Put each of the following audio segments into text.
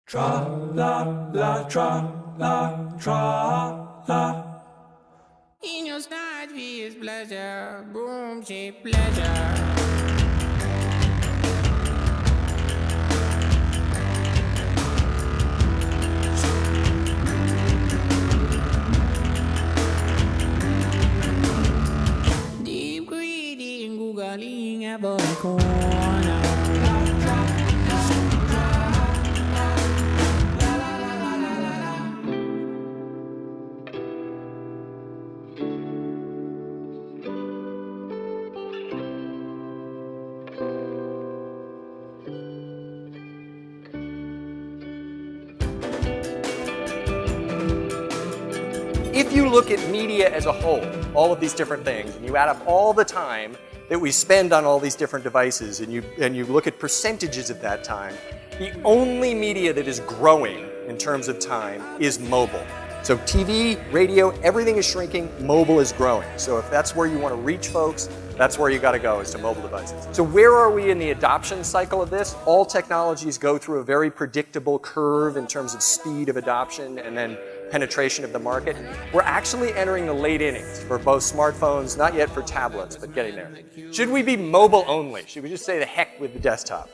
Tra la la tra la tra la. In your snide is pleasure, boom shape pleasure. Deep greedy googling about the corner. If you look at media as a whole, all of these different things, and you add up all the time that we spend on all these different devices, and you look at percentages of that time, the only media that is growing in terms of time is mobile. So TV, radio, everything is shrinking, mobile is growing. So if that's where you want to reach folks, that's where you got to go, is to mobile devices. So where are we in the adoption cycle of this? All technologies go through a very predictable curve in terms of speed of adoption and then penetration of the market. We're actually entering the late innings for both smartphones, not yet for tablets, but getting there. Should we be mobile only? Should we just say the heck with the desktop?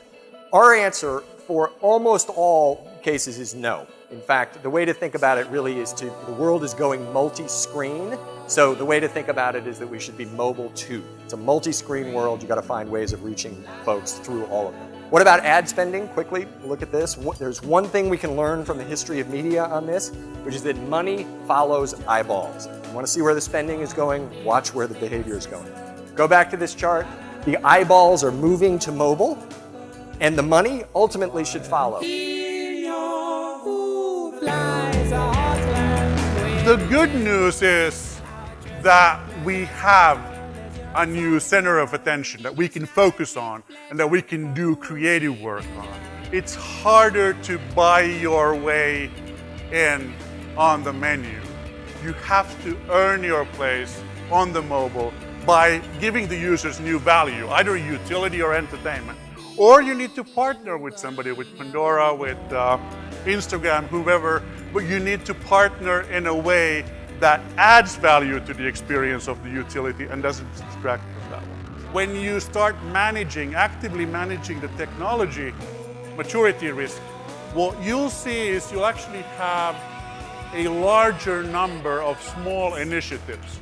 Our answer for almost all cases is no. In fact, the way to think about it really is the world is going multi-screen. So the way to think about it is that we should be mobile too. It's a multi-screen world. You got to find ways of reaching folks through all of them. What about ad spending? Quickly, look at this. There's one thing we can learn from the history of media on this, which is that money follows eyeballs. You want to see where the spending is going? Watch where the behavior is going. Go back to this chart. The eyeballs are moving to mobile, and the money ultimately should follow. The good news is that we have a new center of attention that we can focus on and that we can do creative work on. It's harder to buy your way in on the menu. You have to earn your place on the mobile by giving the users new value, either utility or entertainment. Or you need to partner with somebody, with Pandora, with Instagram, whoever, but you need to partner in a way that adds value to the experience of the utility and doesn't distract from that one. When you start actively managing the technology maturity risk, what you'll see is you'll actually have a larger number of small initiatives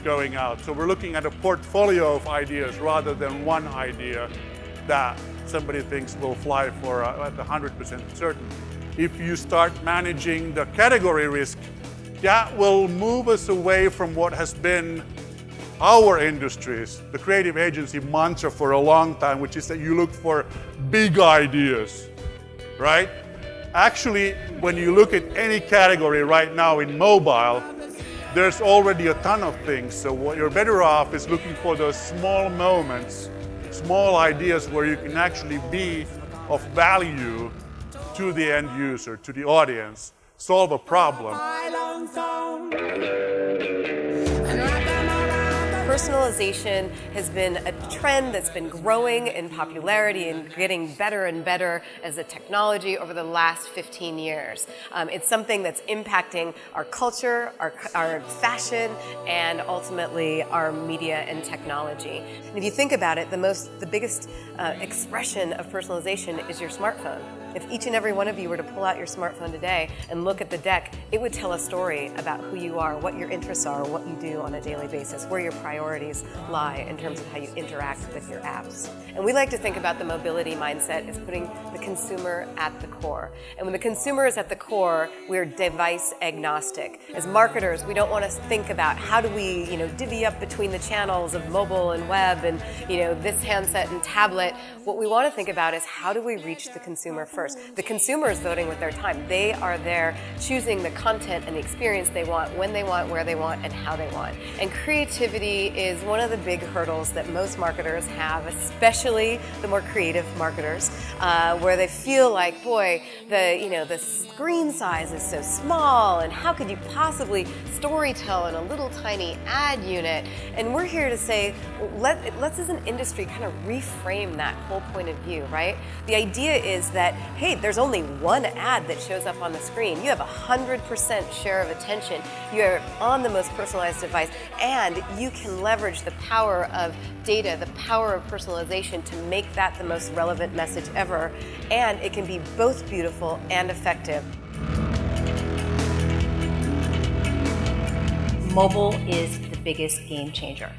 going out. So we're looking at a portfolio of ideas rather than one idea that somebody thinks will fly for at 100% certain. If you start managing the category risk, that will move us away from what has been our industry's, the creative agency mantra for a long time, which is that you look for big ideas, right? Actually, when you look at any category right now in mobile, there's already a ton of things. So what you're better off is looking for those small moments, small ideas where you can actually be of value to the end user, to the audience, solve a problem. Personalization has been a trend that's been growing in popularity and getting better and better as a technology over the last 15 years. It's something that's impacting our culture, our fashion, and ultimately our media and technology. And if you think about it, the biggest expression of personalization is your smartphone. If each and every one of you were to pull out your smartphone today and look at the deck, it would tell a story about who you are, what your interests are, what you do on a daily basis, where your priorities lie in terms of how you interact with your apps. And we like to think about the mobility mindset as putting the consumer at the core. And when the consumer is at the core, we're device agnostic. As marketers, we don't want to think about how do we, divvy up between the channels of mobile and web and, this handset and tablet. What we want to think about is how do we reach the consumer first? The consumer is voting with their time. They are there choosing the content and the experience they want, when they want, where they want, and how they want. And creativity is one of the big hurdles that most marketers have, especially the more creative marketers, where they feel like, boy, the screen size is so small, and how could you possibly storytell in a little tiny ad unit? And we're here to say, let's as an industry kind of reframe that whole point of view, right? The idea is that hey, there's only one ad that shows up on the screen. You have 100% share of attention. You're on the most personalized device, and you can leverage the power of data, the power of personalization to make that the most relevant message ever. And it can be both beautiful and effective. Mobile is the biggest game changer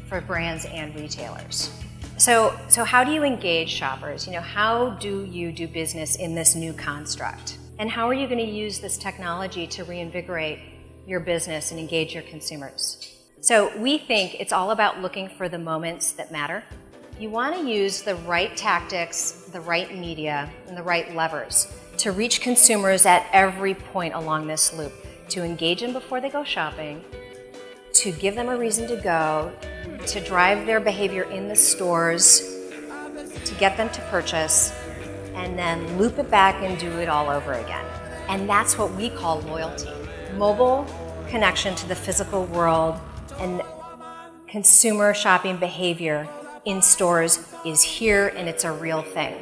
for brands and retailers. So how do you engage shoppers? How do you do business in this new construct? And how are you going to use this technology to reinvigorate your business and engage your consumers? So we think it's all about looking for the moments that matter. You want to use the right tactics, the right media, and the right levers to reach consumers at every point along this loop, to engage them before they go shopping, to give them a reason to go, to drive their behavior in the stores, to get them to purchase, and then loop it back and do it all over again. And that's what we call loyalty. Mobile connection to the physical world and consumer shopping behavior in stores is here, and it's a real thing.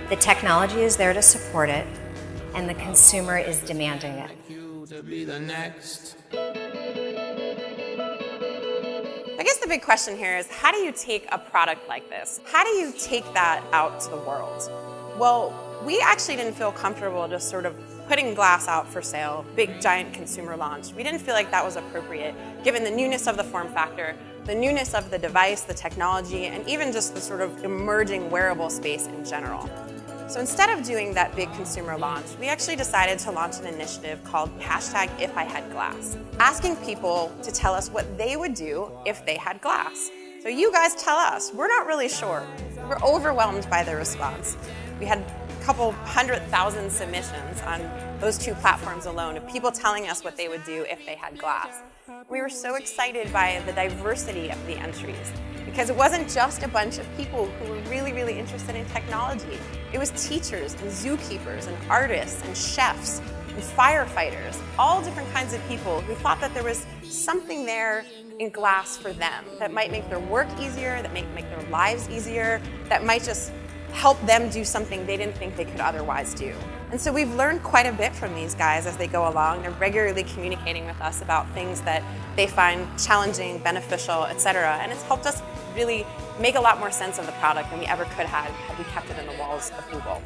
The technology is there to support it, and the consumer is demanding it. To be the next. I guess the big question here is, how do you take a product like this? How do you take that out to the world? Well, we actually didn't feel comfortable just sort of putting glass out for sale, big giant consumer launch. We didn't feel like that was appropriate, given the newness of the form factor, the newness of the device, the technology, and even just the sort of emerging wearable space in general. So instead of doing that big consumer launch, we actually decided to launch an initiative called #IfIHadGlass, asking people to tell us what they would do if they had glass. So you guys tell us. We're not really sure. We're overwhelmed by the response. We had a couple 100,000 submissions on those two platforms alone of people telling us what they would do if they had glass. We were so excited by the diversity of the entries, because it wasn't just a bunch of people who were really, really interested in technology. It was teachers and zookeepers and artists and chefs and firefighters, all different kinds of people who thought that there was something there in glass for them that might make their work easier, that might make their lives easier, that might just help them do something they didn't think they could otherwise do. And so we've learned quite a bit from these guys as they go along. They're regularly communicating with us about things that they find challenging, beneficial, etc. And it's helped us really make a lot more sense of the product than we ever could have had we kept it in the walls of Google.